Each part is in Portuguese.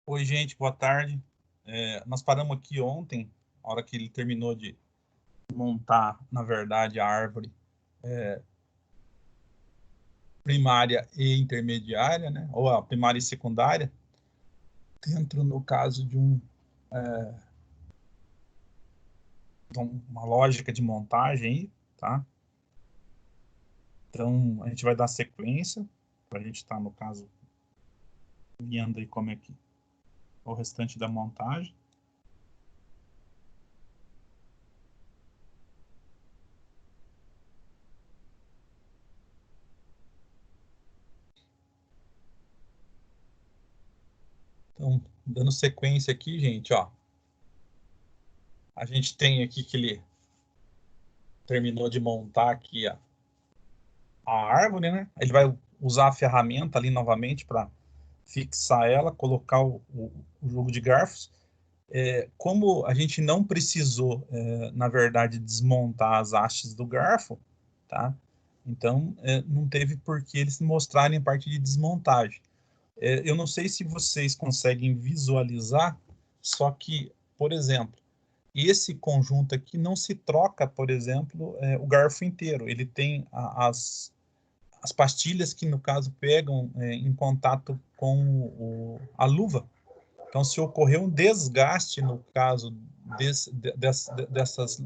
Oi, gente, boa tarde. Nós paramos aqui ontem, a hora que ele terminou de montar, na verdade, a árvore primária e intermediária, né? Ou a primária e secundária, dentro, no caso, de uma lógica de montagem aí, tá? Então, a gente vai dar sequência, para a gente estar, no caso, vendo aí como é que é o restante da montagem. Então, dando sequência aqui, gente, ó. A gente tem aqui que ele terminou de montar aqui a árvore, né? Ele vai usar a ferramenta ali novamente para fixar ela, colocar o jogo de garfos. Como a gente não precisou, na verdade, desmontar as hastes do garfo, tá? Então, não teve por que eles mostrarem a parte de desmontagem. Eu não sei se vocês conseguem visualizar, só que, por exemplo, esse conjunto aqui não se troca, por exemplo, o garfo inteiro. Ele tem as pastilhas que, no caso, pegam em contato com a luva. Então, se ocorrer um desgaste, no caso dessas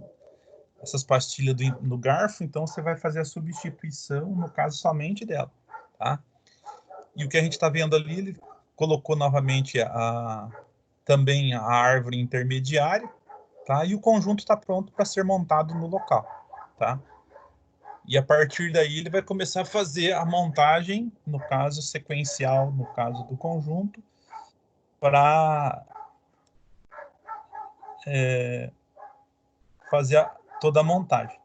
essas pastilhas no garfo, então você vai fazer a substituição, no caso, somente dela. Tá? E o que a gente está vendo ali, ele colocou novamente também a árvore intermediária, tá? E o conjunto está pronto para ser montado no local. Tá? E a partir daí ele vai começar a fazer a montagem, no caso sequencial, no caso do conjunto, para fazer toda a montagem.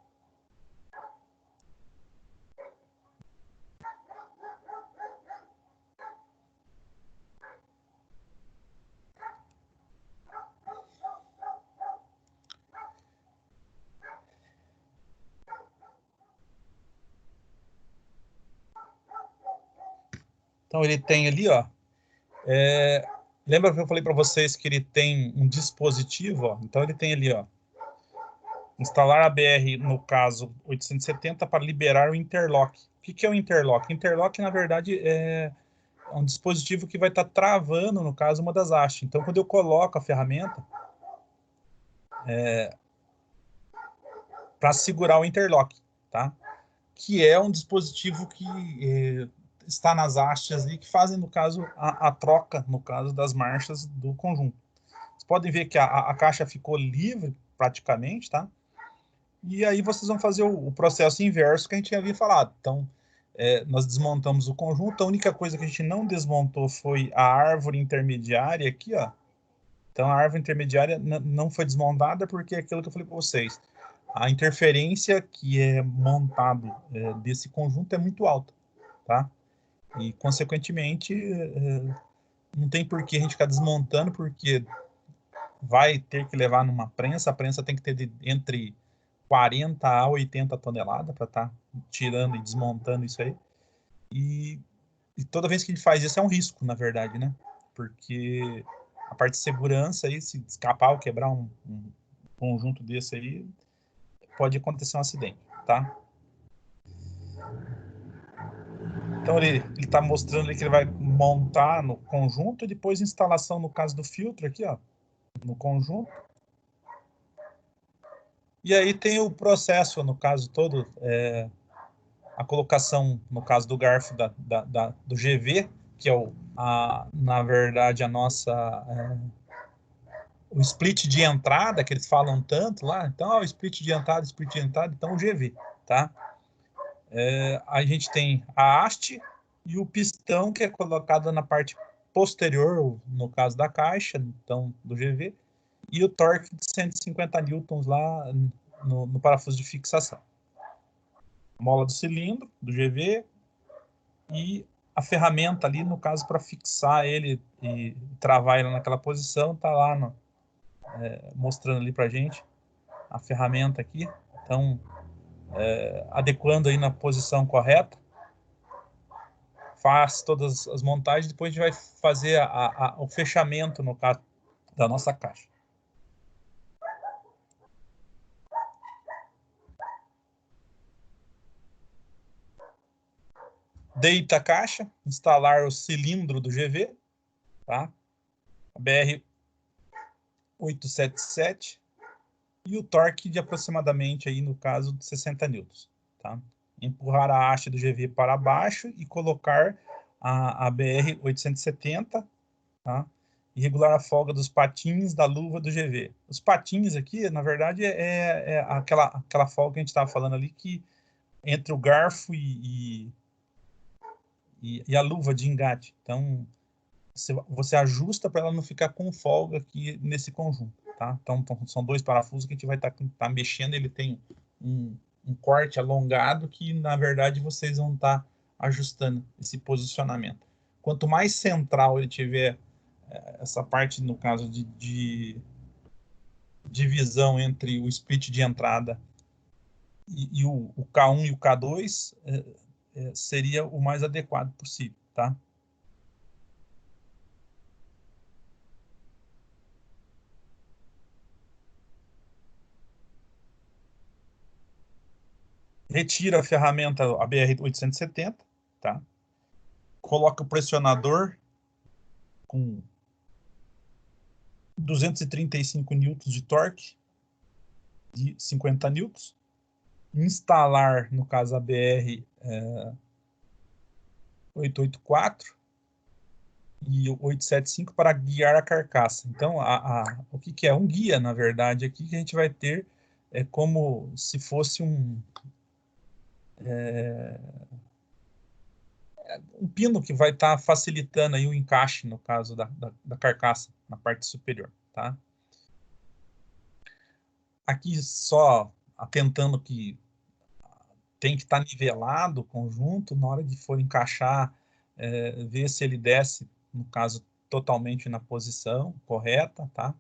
Então ele tem ali, ó, lembra que eu falei para vocês que ele tem um dispositivo, ó? Então ele tem ali, ó, instalar a BR, no caso 870, para liberar o interlock. O que é o interlock? Interlock, na verdade, é um dispositivo que vai estar travando, no caso, uma das hastes. Então, quando eu coloco a ferramenta para segurar o interlock, tá? Que é um dispositivo que está nas hastes ali, que fazem, no caso, a troca, no caso, das marchas do conjunto. Vocês podem ver que a caixa ficou livre, praticamente, tá? E aí vocês vão fazer o processo inverso que a gente havia falado. Então, nós desmontamos o conjunto, a única coisa que a gente não desmontou foi a árvore intermediária aqui, ó. Então, a árvore intermediária não foi desmontada porque é aquilo que eu falei para vocês. A interferência que é montado desse conjunto é muito alta, tá? E, consequentemente, não tem por que a gente ficar desmontando, porque vai ter que levar numa prensa, a prensa tem que ter entre 40 a 80 toneladas para estar tirando e desmontando isso aí. E toda vez que a gente faz isso é um risco, na verdade, né? Porque a parte de segurança aí, se escapar ou quebrar um conjunto desse aí, pode acontecer um acidente, tá? Então ele está mostrando ali que ele vai montar no conjunto e depois instalação, no caso do filtro aqui, ó, no conjunto. E aí tem o processo, no caso todo, a colocação, no caso do garfo do GV, que é na verdade a nossa o split de entrada que eles falam tanto lá. Então, ó, split de entrada, então o GV, tá? A gente tem a haste e o pistão que é colocado na parte posterior, no caso da caixa, então do GV, e o torque de 150 newtons lá no parafuso de fixação. Mola do cilindro, do GV, e a ferramenta ali, no caso, para fixar ele e travar ele naquela posição, tá lá mostrando ali pra gente a ferramenta aqui. Então, adequando aí na posição correta, faz todas as montagens, depois a gente vai fazer o fechamento, no caso, da nossa caixa. Deita a caixa, instalar o cilindro do GV, tá? A BR 877 e o torque de aproximadamente, aí, no caso, de 60 newtons, tá? Empurrar a haste do GV para baixo e colocar a BR 870, tá? E regular a folga dos patins da luva do GV. Os patins aqui, na verdade, é aquela folga que a gente estava falando ali, que entre o garfo e a luva de engate. Então, você ajusta para ela não ficar com folga aqui nesse conjunto, tá? Então são dois parafusos que a gente vai estar mexendo. Ele tem um corte alongado que, na verdade, vocês vão estar ajustando esse posicionamento. Quanto mais central ele tiver, essa parte, no caso de divisão entre o split de entrada e o K1 e o K2, seria o mais adequado possível, tá? Retira a ferramenta, a BR 870, tá? Coloca o pressionador com 235 newtons de torque de 50 newtons. Instalar, no caso, a BR 884 e o 875 para guiar a carcaça. Então, o que é? Um guia, na verdade, aqui que a gente vai ter como se fosse um pino que vai estar facilitando aí o encaixe, no caso da carcaça, na parte superior, tá? Aqui só atentando que tem que estar nivelado o conjunto, na hora de for encaixar, ver se ele desce, no caso, totalmente na posição correta, tá?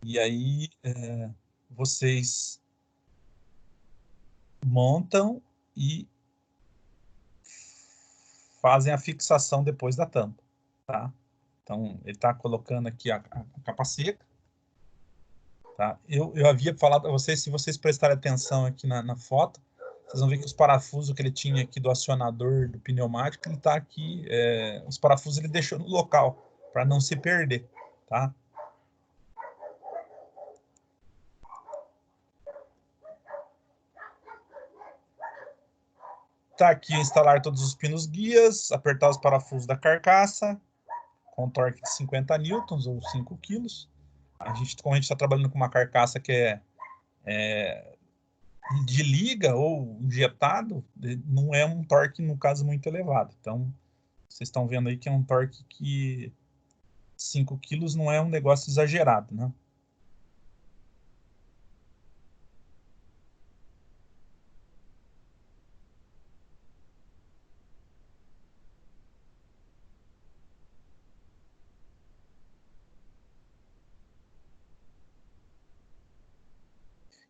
E aí vocês montam e fazem a fixação depois da tampa, tá? Então, ele está colocando aqui a capa seca, tá? Eu havia falado para vocês, se vocês prestarem atenção aqui na foto, vocês vão ver que os parafusos que ele tinha aqui do acionador do pneumático, ele está aqui, os parafusos ele deixou no local, para não se perder, tá? Tá aqui instalar todos os pinos guias, apertar os parafusos da carcaça, com torque de 50 newtons ou 5 quilos. Como a gente está trabalhando com uma carcaça que é de liga ou injetado, não é um torque, no caso, muito elevado. Então, vocês estão vendo aí que é um torque que 5 quilos não é um negócio exagerado, né?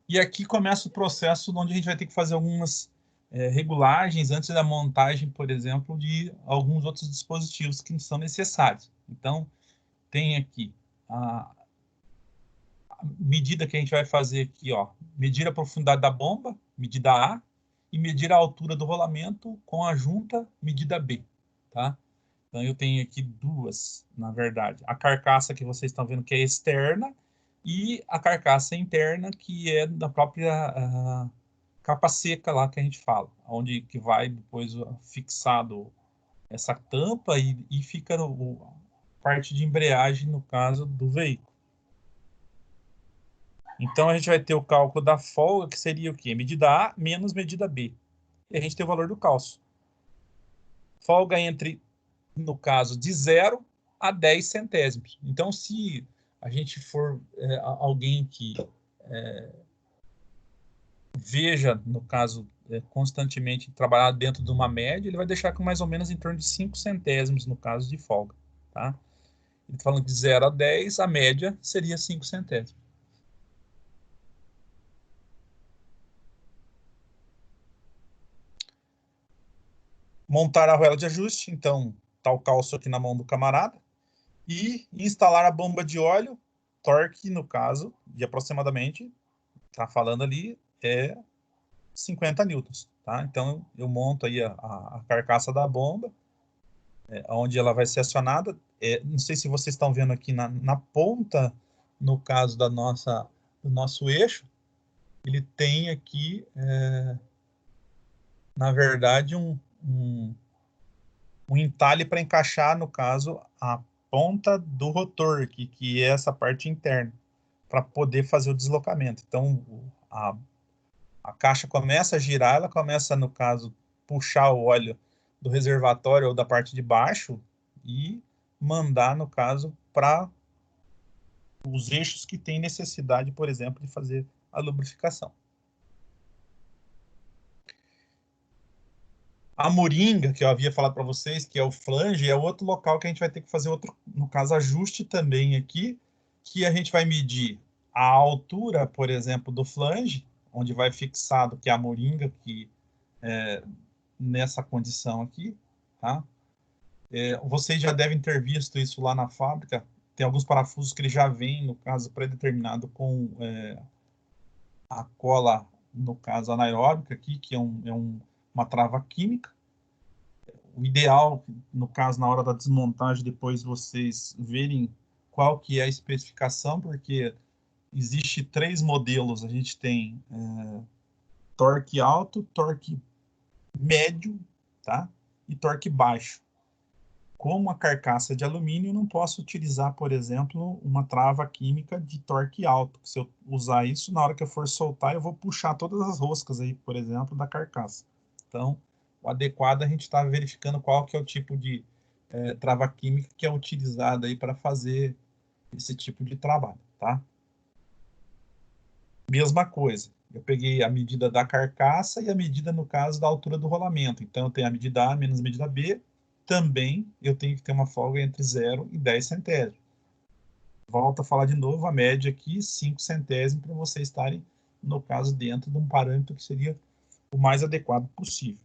E aqui começa o processo onde a gente vai ter que fazer algumas regulagens antes da montagem, por exemplo, de alguns outros dispositivos que são necessários. Então, tem aqui a medida que a gente vai fazer aqui, ó, medir a profundidade da bomba, medida A, e medir a altura do rolamento com a junta, medida B, tá? Então, eu tenho aqui duas, na verdade. A carcaça que vocês estão vendo que é externa e a carcaça interna, que é da própria capa seca lá que a gente fala, onde que vai depois fixado essa tampa e fica a parte de embreagem, no caso do veículo. Então, a gente vai ter o cálculo da folga, que seria o quê? Medida A menos medida B. E a gente tem o valor do cálcio. Folga entre, no caso, de 0 a 10 centésimos. Então, se a gente for alguém que veja, no caso, constantemente trabalhar dentro de uma média, ele vai deixar com mais ou menos em torno de 5 centésimos, no caso de folga. Tá? Ele está falando de 0 a 10, a média seria 5 centésimos. montar a arruela de ajuste, então tá o calço aqui na mão do camarada, e instalar a bomba de óleo, torque, no caso, de aproximadamente, tá falando ali, 50 newtons, tá? Então eu monto aí a carcaça da bomba, onde ela vai ser acionada. Não sei se vocês estão vendo aqui na ponta, no caso do nosso eixo, ele tem aqui, na verdade, um entalhe para encaixar, no caso, a ponta do rotor aqui, que é essa parte interna, para poder fazer o deslocamento. Então, a caixa começa a girar, ela começa, no caso, puxar o óleo do reservatório ou da parte de baixo e mandar, no caso, para os eixos que têm necessidade, por exemplo, de fazer a lubrificação. A moringa, que eu havia falado para vocês, que é o flange, é outro local que a gente vai ter que fazer outro, no caso, ajuste também aqui, que a gente vai medir a altura, por exemplo, do flange, onde vai fixado, que é a moringa, que nessa condição aqui, tá? Vocês já devem ter visto isso lá na fábrica. Tem alguns parafusos que ele já vem, no caso, pré-determinado com a cola, no caso, anaeróbica aqui, que é uma trava química. O ideal, no caso, na hora da desmontagem, depois vocês verem qual que é a especificação, porque existe 3 modelos. A gente tem torque alto, torque médio, tá? E torque baixo. Como a carcaça é de alumínio, eu não posso utilizar, por exemplo, uma trava química de torque alto. Se eu usar isso, na hora que eu for soltar, eu vou puxar todas as roscas aí, por exemplo, da carcaça. Então, o adequado a gente está verificando qual que é o tipo de trava química que é utilizada aí para fazer esse tipo de trabalho, tá? Mesma coisa. Eu peguei a medida da carcaça e a medida, no caso, da altura do rolamento. Então, eu tenho a medida A menos a medida B. Também eu tenho que ter uma folga entre 0 e 10 centésimos. Volto a falar de novo, a média aqui, 5 centésimos, para vocês estarem, no caso, dentro de um parâmetro que seria o mais adequado possível.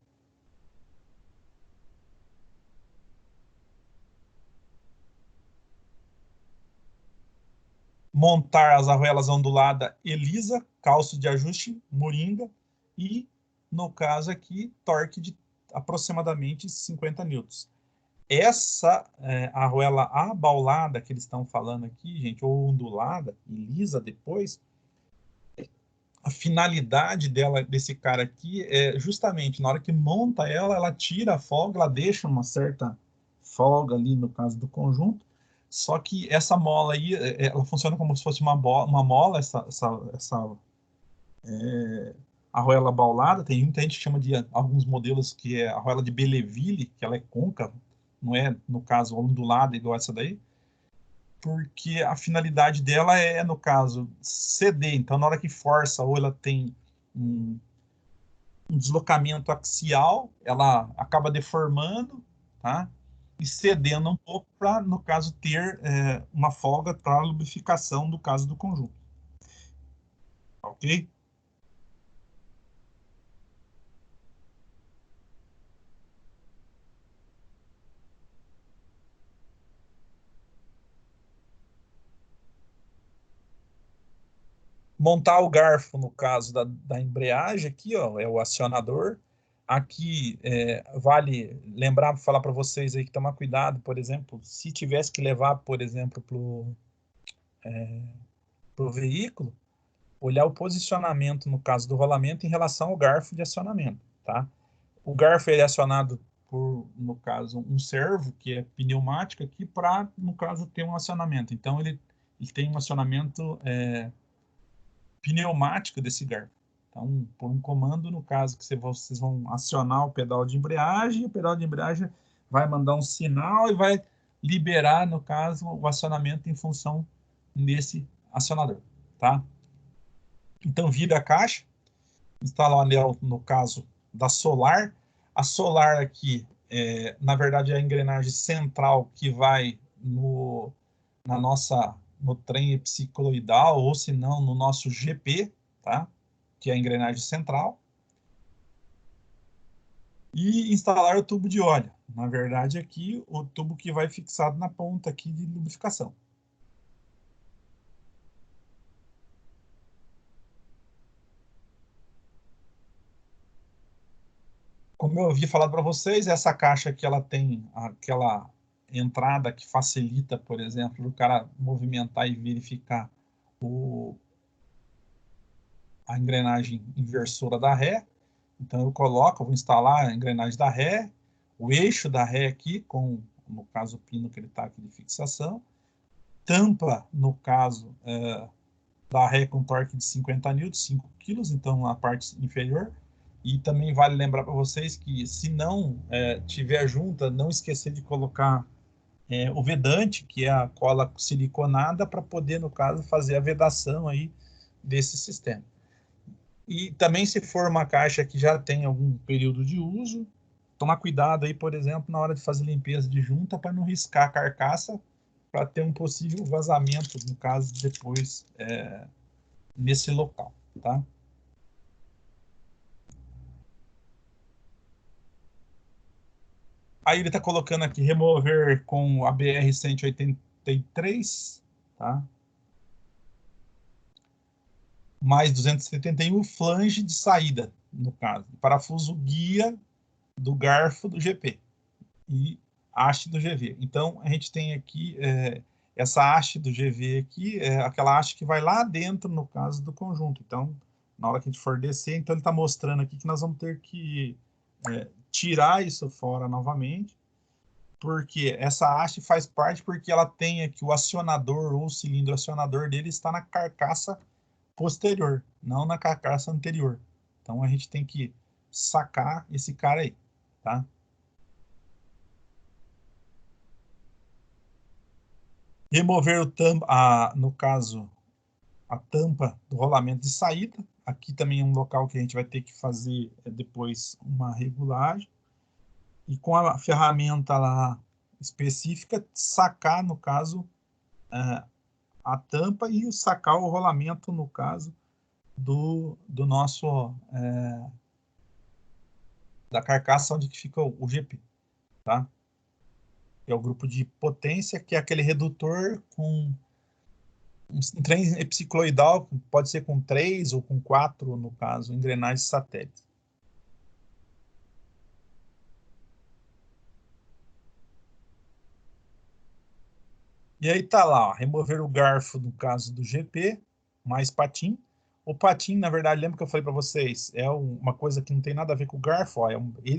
Montar as arruelas onduladas Elisa, calço de ajuste, moringa e, no caso aqui, torque de aproximadamente 50 newtons. Essa arruela abaulada que eles estão falando aqui, gente, ou ondulada e lisa depois, a finalidade dela, desse cara aqui, é justamente na hora que monta ela, ela tira a folga, ela deixa uma certa folga ali no caso do conjunto, só que essa mola aí, ela funciona como se fosse uma mola, essa arruela baulada. Tem muita gente que chama de alguns modelos que é a arruela de Belleville, que ela é côncava, não é, no caso, ondulada igual essa daí, porque a finalidade dela é, no caso, ceder. Então, na hora que força, ou ela tem um, um deslocamento axial, ela acaba deformando, tá? E cedendo um pouco para, no caso, ter uma folga para a lubrificação do caso do conjunto. Ok? Montar o garfo, no caso da embreagem, aqui, ó, é o acionador. Aqui vale lembrar, falar para vocês aí que tomar cuidado, por exemplo, se tivesse que levar, por exemplo, para o veículo, olhar o posicionamento, no caso do rolamento, em relação ao garfo de acionamento, tá? O garfo ele é acionado por, no caso, um servo, que é pneumático aqui, para, no caso, ter um acionamento. Então, ele tem um acionamento pneumático desse garfo. Então, por um comando, no caso, que vocês vão acionar o pedal de embreagem, o pedal de embreagem vai mandar um sinal e vai liberar, no caso, o acionamento em função desse acionador, tá? Então, vira a caixa, instala o anel, no caso, da solar. A solar aqui, na verdade, é a engrenagem central que vai no trem epicicloidal, ou se não, no nosso GP, tá? Que é a engrenagem central. E instalar o tubo de óleo. Na verdade, aqui, o tubo que vai fixado na ponta aqui de lubrificação. Como eu havia falado para vocês, essa caixa aqui, ela tem aquela entrada que facilita, por exemplo, o cara movimentar e verificar a engrenagem inversora da ré. Então, eu vou instalar a engrenagem da ré, o eixo da ré aqui, com, no caso, o pino que ele está aqui de fixação, tampa, no caso, da ré com torque de 50 newtons, 5 quilos, então a parte inferior. E também vale lembrar para vocês que, se não tiver junta, não esquecer de colocar o vedante, que é a cola siliconada, para poder, no caso, fazer a vedação aí desse sistema. E também, se for uma caixa que já tem algum período de uso, tomar cuidado aí, por exemplo, na hora de fazer limpeza de junta, para não riscar a carcaça, para ter um possível vazamento, no caso, depois nesse local, tá? Aí ele está colocando aqui, remover com a BR-183, tá? Mais 271, flange de saída, no caso. Parafuso guia do garfo do GP. E haste do GV. Então, a gente tem aqui essa haste do GV aqui, aquela haste que vai lá dentro, no caso do conjunto. Então, na hora que a gente for descer, então ele está mostrando aqui que nós vamos ter que tirar isso fora novamente, porque essa haste faz parte, porque ela tem aqui o acionador ou o cilindro acionador dele está na carcaça posterior, não na carcaça anterior. Então, a gente tem que sacar esse cara aí, tá? Remover no caso, a tampa do rolamento de saída. Aqui também é um local que a gente vai ter que fazer depois uma regulagem. E com a ferramenta lá específica, sacar, no caso, a tampa e sacar o rolamento, no caso, do nosso, da carcaça onde fica o GP, tá? Que é o grupo de potência, que é aquele redutor com um trem epicicloidal, pode ser com 3 ou com 4, no caso, engrenagens satélites. E aí tá lá, ó, remover o garfo no caso do GP, mais patim. O patim, na verdade, lembra que eu falei para vocês, é uma coisa que não tem nada a ver com o garfo. Ó,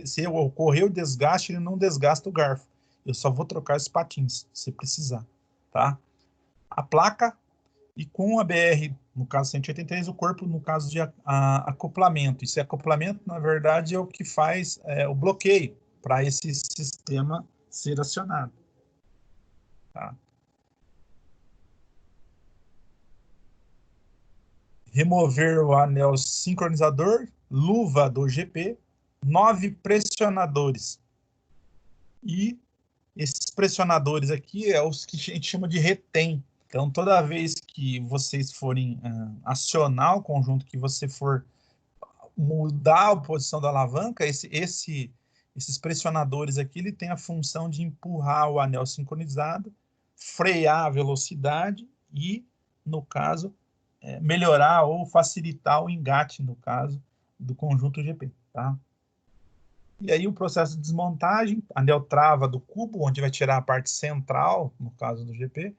se ocorrer o desgaste, ele não desgasta o garfo. Eu só vou trocar os patins, se precisar, tá? A placa e com a BR, no caso 183, o corpo, no caso de acoplamento. Esse acoplamento, na verdade, é o que faz o bloqueio para esse sistema ser acionado, tá? Remover o anel sincronizador, luva do GP, 9 pressionadores. E esses pressionadores aqui é os que a gente chama de retém. Então, toda vez que vocês forem acionar o conjunto, que você for mudar a posição da alavanca, esses pressionadores aqui, ele tem a função de empurrar o anel sincronizado, frear a velocidade e, no caso, melhorar ou facilitar o engate, no caso, do conjunto GP, tá? E aí o processo de desmontagem, anel trava do cubo, onde vai tirar a parte central, no caso do GP.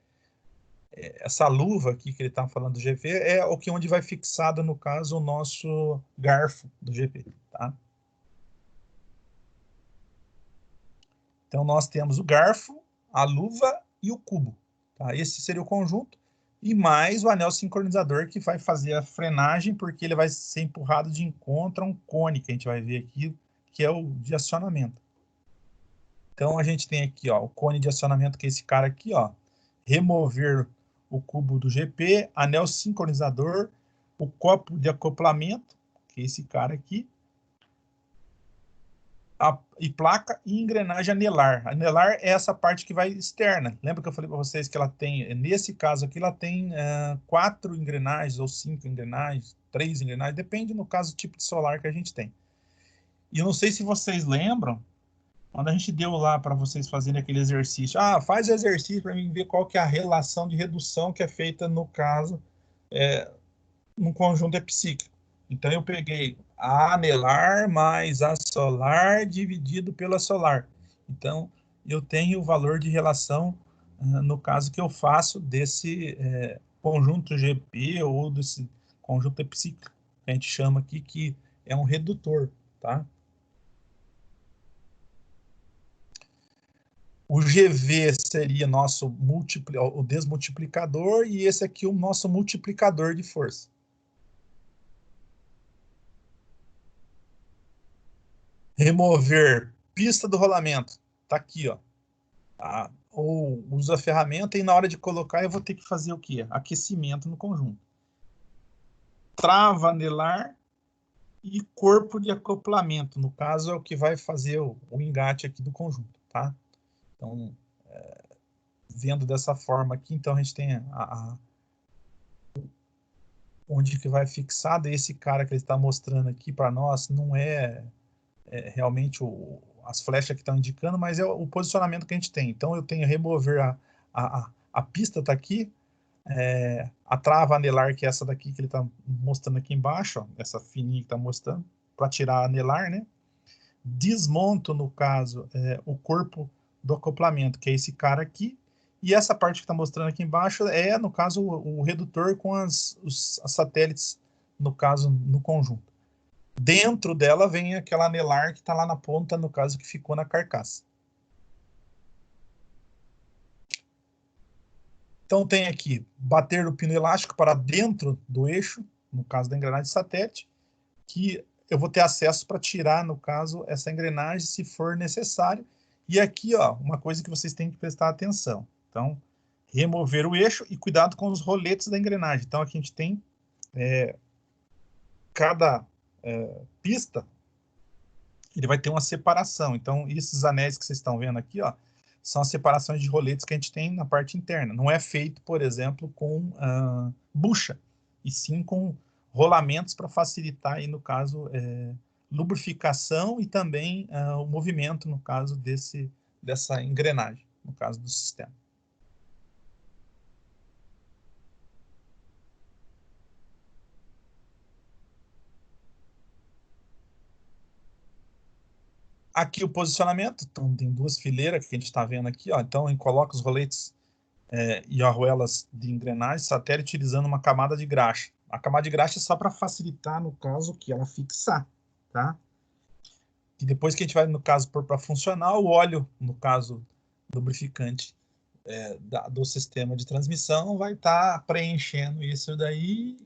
Essa luva aqui que ele está falando do GP é o que onde vai fixado, no caso, o nosso garfo do GP, tá? Então, nós temos o garfo, a luva e o cubo, tá? Esse seria o conjunto. E mais o anel sincronizador, que vai fazer a frenagem, porque ele vai ser empurrado de encontro a um cone, que a gente vai ver aqui, que é o de acionamento. Então, a gente tem aqui, ó, o cone de acionamento, que é esse cara aqui, ó. Remover o cubo do GP, anel sincronizador, o copo de acoplamento, que é esse cara aqui, e placa e engrenagem anelar. Anelar é essa parte que vai externa. Lembra que eu falei para vocês que ela tem, nesse caso aqui, ela tem 4 engrenagens ou 5 engrenagens, 3 engrenagens, depende no caso do tipo de solar que a gente tem. E eu não sei se vocês lembram, quando a gente deu lá para vocês fazerem aquele exercício, faz o exercício para mim ver qual que é a relação de redução que é feita no caso, no conjunto epsíclico. Então eu peguei a anelar mais a solar dividido pela solar. Então eu tenho o valor de relação, no caso que eu faço desse conjunto GP ou desse conjunto epsíclico, que a gente chama aqui que é um redutor, tá? O GV seria o desmultiplicador e esse aqui o nosso multiplicador de força. Remover pista do rolamento. Tá aqui, ó. Ou uso a ferramenta e na hora de colocar eu vou ter que fazer o quê? Aquecimento no conjunto. Trava anelar e corpo de acoplamento. No caso, é o que vai fazer o engate aqui do conjunto, tá? Então, vendo dessa forma aqui, então a gente tem onde que vai fixado. Esse cara que ele está mostrando aqui para nós não realmente as flechas que estão indicando, mas é o posicionamento que a gente tem. Então eu tenho remover a pista está aqui, a trava anelar, que é essa daqui que ele está mostrando aqui embaixo, ó, essa fininha que está mostrando, para tirar a anelar, né? Desmonto, no caso, o corpo do acoplamento, que é esse cara aqui, e essa parte que está mostrando aqui embaixo no caso, o redutor com as satélites, no caso, no conjunto. Dentro dela vem aquela anelar que está lá na ponta, no caso, que ficou na carcaça. Então tem aqui, bater o pino elástico para dentro do eixo, no caso da engrenagem satélite, que eu vou ter acesso para tirar, no caso, essa engrenagem, se for necessário. E aqui, ó, uma coisa que vocês têm que prestar atenção. Então, remover o eixo e cuidado com os roletes da engrenagem. Então, aqui a gente tem cada pista, ele vai ter uma separação. Então, esses anéis que vocês estão vendo aqui, ó, são as separações de roletes que a gente tem na parte interna. Não é feito, por exemplo, com bucha, e sim com rolamentos para facilitar, aí, no caso, lubrificação e também o movimento, no caso, dessa engrenagem, no caso do sistema. Aqui o posicionamento, então tem duas fileiras que a gente está vendo aqui, ó. Então a gente coloca os roletes e arruelas de engrenagem satélite utilizando uma camada de graxa. A camada de graxa é só para facilitar, no caso, que ela fixar, tá? E depois que a gente vai, no caso, pôr para funcionar, o óleo, no caso, lubrificante do sistema de transmissão, vai estar preenchendo isso daí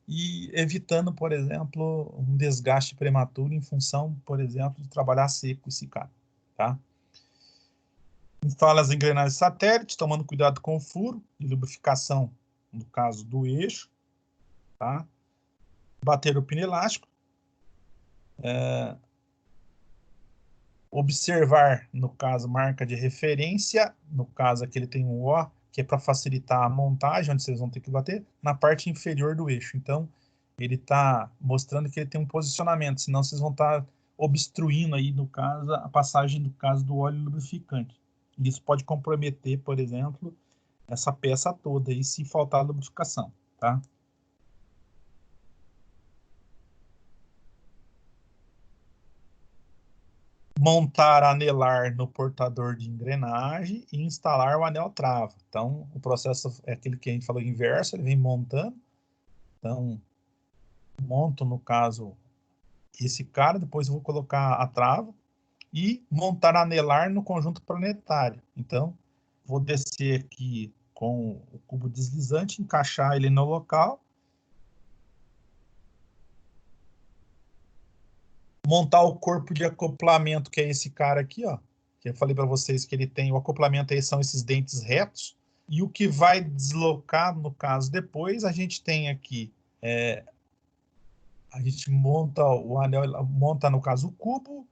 e evitando, por exemplo, um desgaste prematuro em função, por exemplo, de trabalhar seco esse cara, tá? Instala as engrenagens satélite, tomando cuidado com o furo de lubrificação, no caso do eixo, tá? Bater o pino elástico, observar, no caso, marca de referência, no caso aqui ele tem um O, que é para facilitar a montagem, onde vocês vão ter que bater, na parte inferior do eixo. Então, ele está mostrando que ele tem um posicionamento, senão vocês vão estar obstruindo aí, no caso, a passagem, no caso, do óleo lubrificante. Isso pode comprometer, por exemplo, essa peça toda aí, se faltar lubrificação, tá? Montar anelar no portador de engrenagem e instalar o anel trava. Então, o processo é aquele que a gente falou inverso, ele vem montando. Então, monto, no caso, esse cara, depois eu vou colocar a trava e montar anelar no conjunto planetário. Então, vou descer aqui com o cubo deslizante, encaixar ele no local, montar o corpo de acoplamento, que é esse cara aqui, ó, que eu falei para vocês que ele tem, o acoplamento aí são esses dentes retos, e o que vai deslocar, no caso, depois, a gente tem aqui, a gente monta o anel, monta, no caso, o cubo,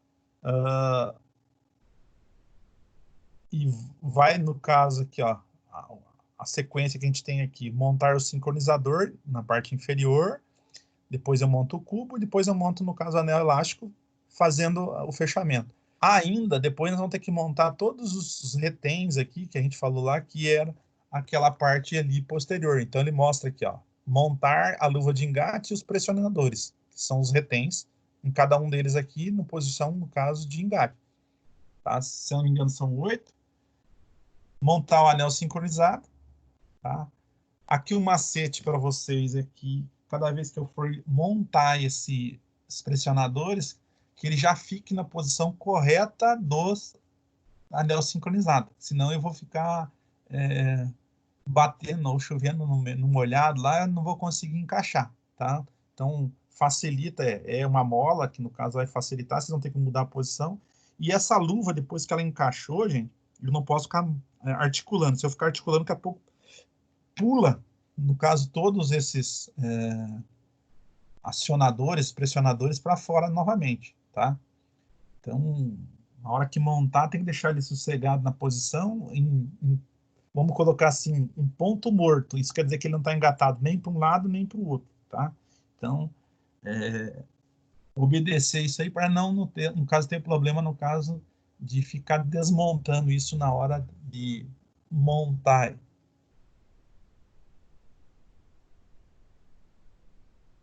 e vai, no caso aqui, ó, a sequência que a gente tem aqui, montar o sincronizador na parte inferior, depois eu monto o cubo, depois eu monto, no caso, o anel elástico fazendo o fechamento. Ainda, depois nós vamos ter que montar todos os retens aqui, que a gente falou lá, que era aquela parte ali posterior. Então, ele mostra aqui, ó, montar a luva de engate e os pressionadores, que são os retens, em cada um deles aqui, na posição, no caso, de engate. Tá? Se eu não me engano, são 8. Montar o anel sincronizado. Tá? Aqui o macete para vocês é que cada vez que eu for montar esses pressionadores, que ele já fique na posição correta dos anel sincronizado. Senão eu vou ficar batendo ou chovendo no molhado lá, eu não vou conseguir encaixar, tá? Então, facilita, é uma mola, que no caso vai facilitar, vocês vão ter que mudar a posição. E essa luva, depois que ela encaixou, gente, eu não posso ficar articulando. Se eu ficar articulando, daqui a pouco pula, no caso, todos esses acionadores, pressionadores para fora novamente, tá? Então, na hora que montar, tem que deixar ele sossegado na posição, vamos colocar assim, um ponto morto. Isso quer dizer que ele não está engatado nem para um lado, nem para o outro, tá? Então, obedecer isso aí para não ter, no caso, ter problema no caso de ficar desmontando isso na hora de montar.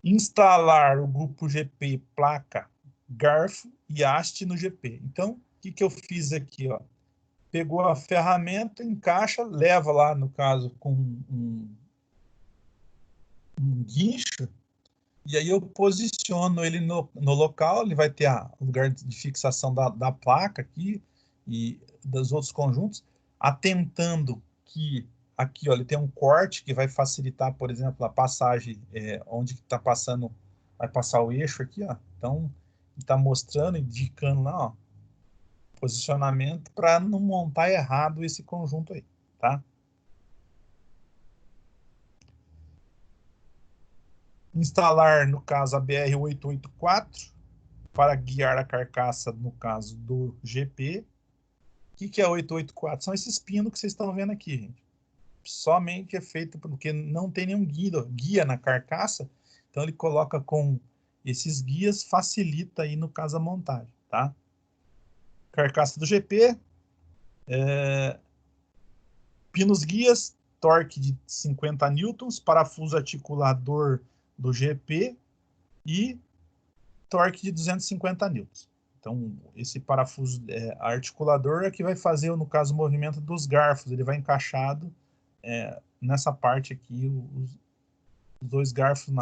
Instalar o grupo GP, placa, garfo e haste no GP. Então, o que eu fiz aqui, ó? Pegou a ferramenta, encaixa, leva lá, no caso, com um guincho, e aí eu posiciono ele no local, ele vai ter o lugar de fixação da placa aqui e dos outros conjuntos, atentando que aqui, ó, ele tem um corte que vai facilitar, por exemplo, a passagem onde está passando, vai passar o eixo aqui, ó. Então, está mostrando, indicando lá, ó, posicionamento para não montar errado esse conjunto aí, tá? Instalar, no caso, a BR-884 para guiar a carcaça, no caso do GP. O que é 884? São esses pinos que vocês estão vendo aqui, gente. Somente é feito porque não tem nenhum guia na carcaça, então ele coloca com esses guias, facilita aí, no caso, a montagem, tá? Carcaça do GP, pinos guias, torque de 50 newtons, parafuso articulador do GP e torque de 250 newtons. Então, esse parafuso articulador é que vai fazer, no caso, o movimento dos garfos. Ele vai encaixado nessa parte aqui, os dois garfos,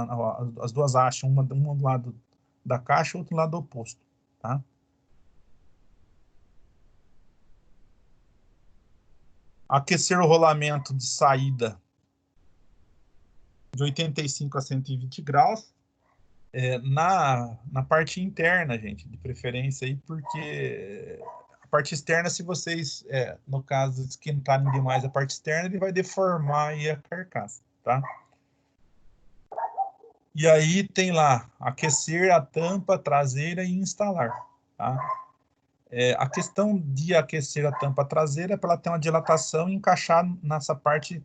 as duas hastes, uma do lado da caixa e outro do lado oposto, tá? Aquecer o rolamento de saída de 85 a 120 graus. Na parte interna, gente, de preferência aí, porque a parte externa, se vocês, no caso, esquentarem demais a parte externa, ele vai deformar aí a carcaça, tá? E aí tem lá, aquecer a tampa traseira e instalar, tá? A questão de aquecer a tampa traseira é para ela ter uma dilatação e encaixar nessa parte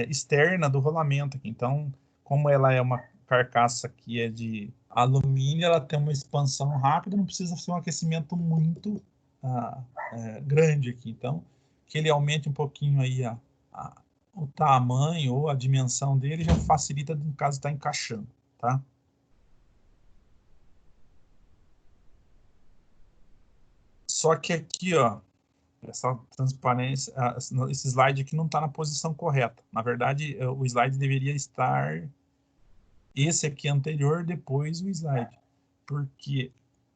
externa do rolamento aqui. Então, como ela é uma carcaça que é de alumínio, ela tem uma expansão rápida, não precisa ser um aquecimento muito grande aqui. Então, que ele aumente um pouquinho aí o tamanho ou a dimensão dele já facilita, no caso, estar encaixando, tá? Só que aqui, ó, essa transparência, esse slide aqui não está na posição correta. Na verdade, o slide deveria estar esse aqui anterior, depois o slide. Porque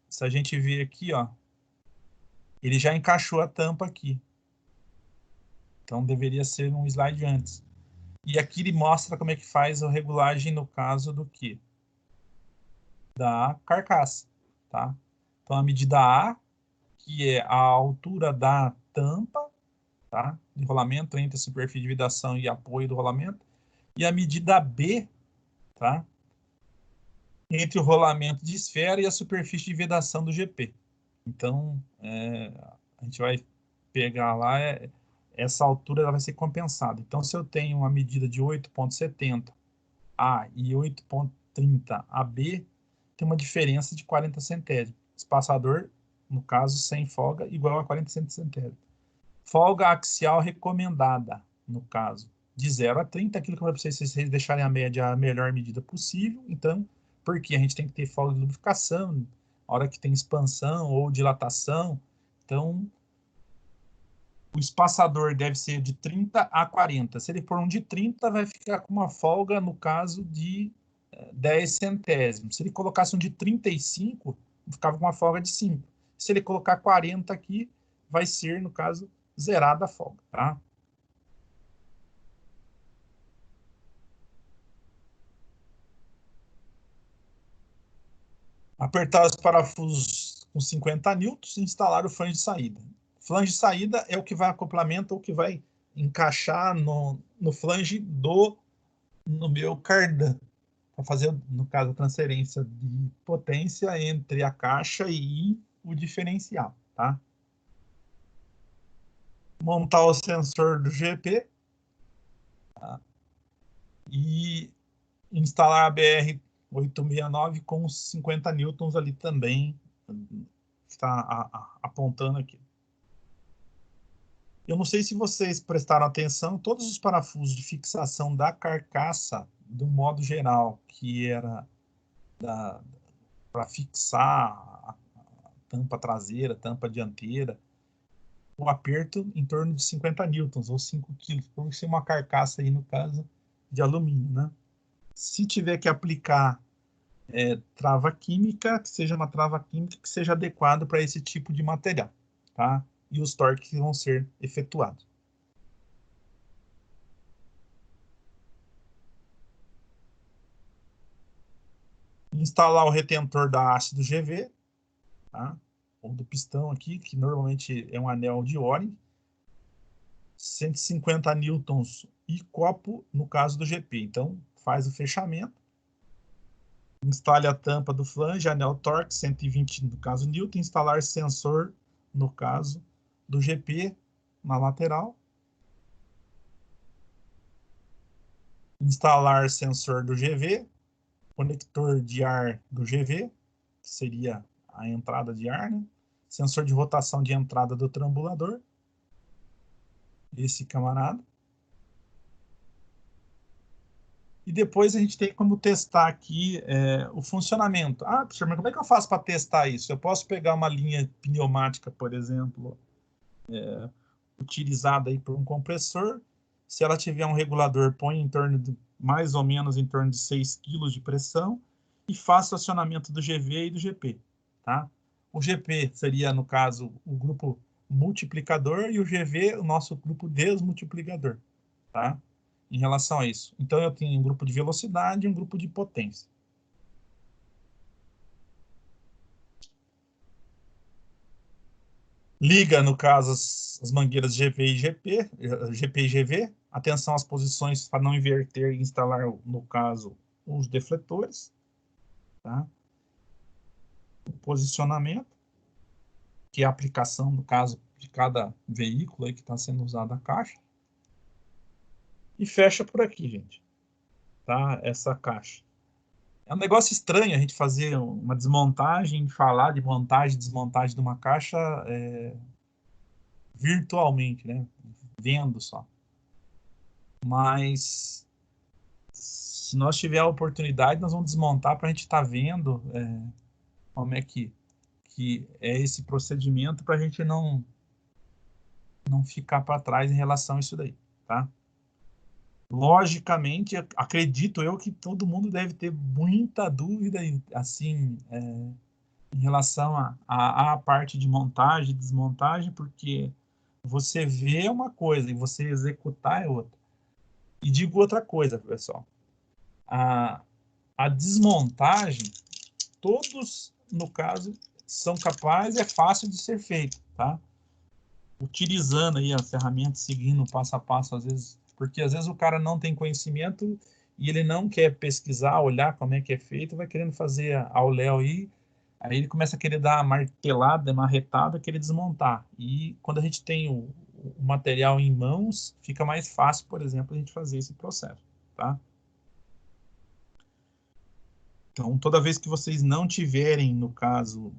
se a gente ver aqui, ó, ele já encaixou a tampa aqui. Então deveria ser um slide antes. E aqui ele mostra como é que faz a regulagem no caso do que? Da carcaça, tá? Então a medida A, que é a altura da tampa, tá? De rolamento entre a superfície de vedação e apoio do rolamento. E a medida B, tá? Entre o rolamento de esfera e a superfície de vedação do GP. Então, a gente vai pegar lá, essa altura ela vai ser compensada. Então, se eu tenho uma medida de 8,70 A e 8,30 AB, tem uma diferença de 40 centésimos. espaçador, no caso, sem folga, igual a 40 centésimos. Folga axial recomendada, no caso, de 0 a 30, aquilo que eu falei para vocês deixarem a média a melhor medida possível. Então, porque a gente tem que ter folga de lubrificação, a hora que tem expansão ou dilatação. Então, o espaçador deve ser de 30 a 40. Se ele for um de 30, vai ficar com uma folga, no caso, de 10 centésimos. Se ele colocasse um de 35, ficava com uma folga de 5. Se ele colocar 40 aqui, vai ser, no caso, zerada a folga, tá? Apertar os parafusos com 50 newtons e instalar o flange de saída. Flange de saída é o que vai acoplamento ou que vai encaixar no flange no meu cardan, para fazer, no caso, a transferência de potência entre a caixa e o diferencial, tá? Montar o sensor do GP, tá? E instalar a BR-869 com 50 newtons ali também, está apontando aqui. Eu não sei se vocês prestaram atenção, todos os parafusos de fixação da carcaça, do modo geral, que era para fixar a tampa traseira, tampa dianteira, o aperto em torno de 50 newtons, ou 5 quilos, por ser uma carcaça aí, no caso, de alumínio, né? Se tiver que aplicar trava química, que seja uma trava química que seja adequada para esse tipo de material, tá? E os torques que vão ser efetuados. Instalar o retentor da haste do GV, tá? Ou do pistão aqui, que normalmente é um anel de Oring, 150 newtons e copo no caso do GP. Então, faz o fechamento, instale a tampa do flange, anel torque, 120 no caso newton, instalar sensor no caso do GP na lateral, instalar sensor do GV, conector de ar do GV, que seria a entrada de ar, né? Sensor de rotação de entrada do trambulador, esse camarada. E depois a gente tem como testar aqui o funcionamento. Ah, professor, mas como é que eu faço para testar isso? Eu posso pegar uma linha pneumática, por exemplo, utilizada aí por um compressor. Se ela tiver um regulador, põe em torno de, mais ou menos em torno de 6 kg de pressão e faça o acionamento do GV e do GP, tá? O GP seria, no caso, o grupo multiplicador e o GV, o nosso grupo desmultiplicador, tá? Em relação a isso. Então, eu tenho um grupo de velocidade e um grupo de potência. Liga, no caso, as mangueiras GV e GP, GP e GV. Atenção às posições para não inverter e instalar, no caso, os defletores. Tá? O posicionamento, que é a aplicação, no caso, de cada veículo aí que está sendo usado a caixa. E fecha por aqui, gente. Tá? Essa caixa. É um negócio estranho a gente fazer uma desmontagem, falar de montagem e desmontagem de uma caixa virtualmente, né? Vendo só. Mas se nós tiver a oportunidade, nós vamos desmontar para a gente estar vendo como é que é esse procedimento para a gente não ficar para trás em relação a isso daí, tá? Logicamente, acredito eu que todo mundo deve ter muita dúvida, assim, em relação à parte de montagem e desmontagem, porque você vê uma coisa e você executar é outra. E digo outra coisa, pessoal. A desmontagem, todos, no caso, são capazes, é fácil de ser feito, tá? Utilizando aí as ferramentas, seguindo passo a passo, às vezes, porque às vezes o cara não tem conhecimento e ele não quer pesquisar, olhar como é que é feito, vai querendo fazer ao léu aí ele começa a querer dar uma martelada, uma marretada, querer desmontar. E quando a gente tem o material em mãos, fica mais fácil, por exemplo, a gente fazer esse processo, tá? Então, toda vez que vocês não tiverem, no caso,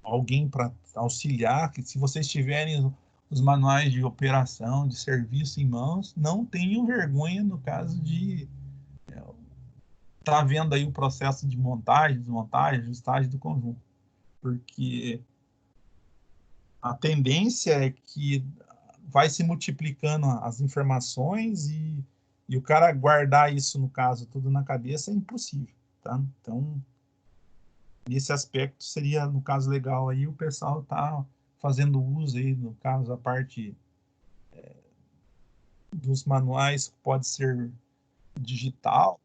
alguém para auxiliar, que se vocês tiverem os manuais de operação, de serviço em mãos, não tenham vergonha, no caso de estar vendo aí o processo de montagem, desmontagem, ajustagem do conjunto. Porque a tendência é que vai se multiplicando as informações e o cara guardar isso, no caso, tudo na cabeça é impossível, tá? Então, nesse aspecto, seria, no caso, legal aí o pessoal tá fazendo uso aí, no caso, a parte dos manuais, pode ser digital,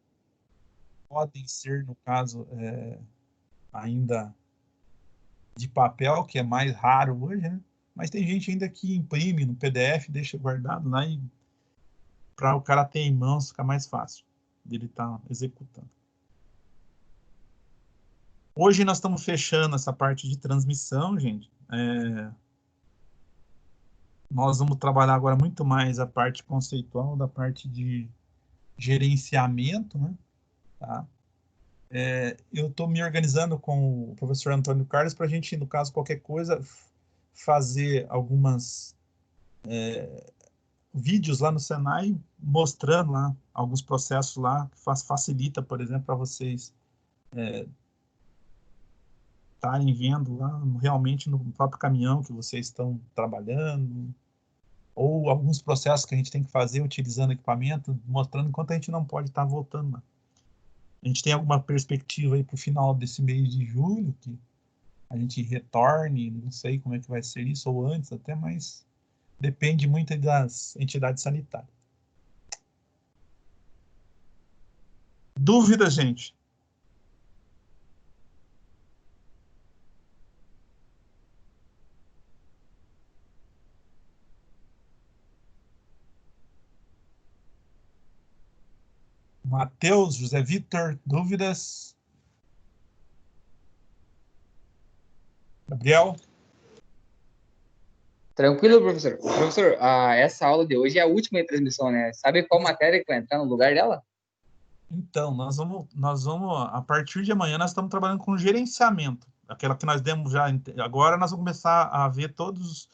podem ser, no caso, ainda de papel, que é mais raro hoje, né? Mas tem gente ainda que imprime no PDF, deixa guardado lá e para o cara ter em mãos fica mais fácil dele estar executando. Hoje nós estamos fechando essa parte de transmissão, gente. Nós vamos trabalhar agora muito mais a parte conceitual da parte de gerenciamento, né? Tá? Eu estou me organizando com o professor Antônio Carlos para a gente, no caso, qualquer coisa, fazer algumas vídeos lá no Senai mostrando lá alguns processos lá que facilita, por exemplo, para vocês estarem vendo lá realmente no próprio caminhão que vocês estão trabalhando, ou alguns processos que a gente tem que fazer utilizando equipamento, mostrando enquanto a gente não pode estar voltando lá. A gente tem alguma perspectiva aí para o final desse mês de julho, que a gente retorne, não sei como é que vai ser isso, ou antes até, mas depende muito das entidades sanitárias. Dúvida, gente? Matheus, José Vitor, dúvidas? Gabriel? Tranquilo, professor. Professor, essa aula de hoje é a última transmissão, né? Sabe qual matéria que vai entrar no lugar dela? Então, a partir de amanhã, nós estamos trabalhando com gerenciamento. Aquela que nós demos já, agora nós vamos começar a ver todos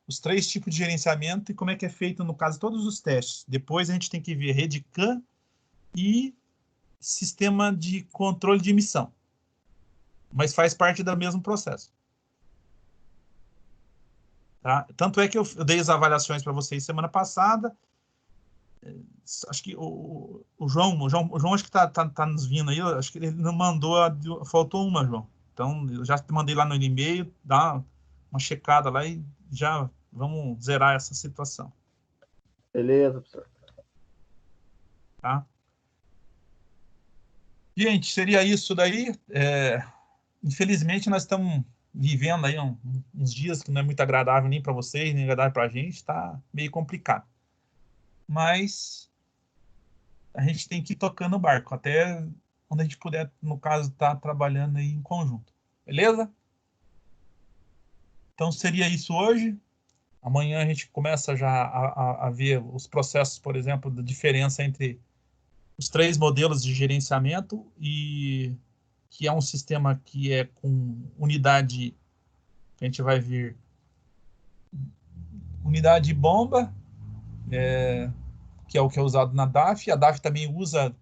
os 3 tipos de gerenciamento e como é que é feito, no caso, todos os testes. Depois a gente tem que ver rede CAN e sistema de controle de emissão. Mas faz parte do mesmo processo. Tá? Tanto é que eu dei as avaliações para vocês semana passada. Acho que o João acho que tá nos vindo aí, acho que ele não mandou, faltou uma, João. Então, eu já te mandei lá no e-mail, dá uma checada lá e já vamos zerar essa situação. Beleza, professor. Tá? Gente, seria isso daí. Infelizmente, nós estamos vivendo aí uns dias que não é muito agradável nem para vocês, nem agradável para a gente, tá meio complicado. Mas a gente tem que ir tocando o barco, até quando a gente puder, no caso, estar trabalhando aí em conjunto. Beleza? Então seria isso hoje. Amanhã a gente começa já a ver os processos, por exemplo, da diferença entre os 3 modelos de gerenciamento e que é um sistema que é com unidade, que a gente vai ver unidade bomba, que é o que é usado na DAF. A DAF também usa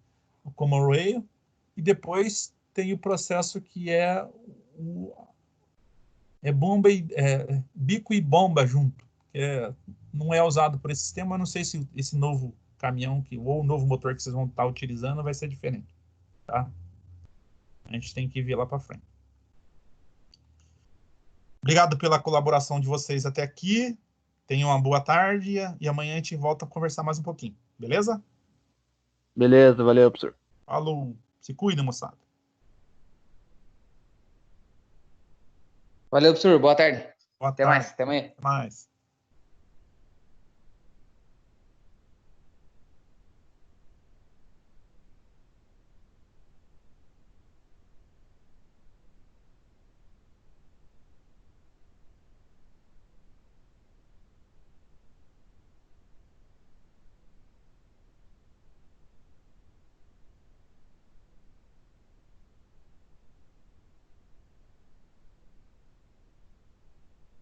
o Common Rail. E depois tem o processo que é bomba bico e bomba junto. Não é usado por esse sistema. Eu não sei se esse novo caminhão ou o novo motor que vocês vão estar utilizando vai ser diferente. Tá? A gente tem que ver lá para frente. Obrigado pela colaboração de vocês até aqui. Tenham uma boa tarde e amanhã a gente volta a conversar mais um pouquinho. Beleza? Beleza, valeu, professor. Falou. Se cuida, moçada. Valeu, professor. Boa tarde. Boa Até tarde. mais. Até amanhã. Até mais.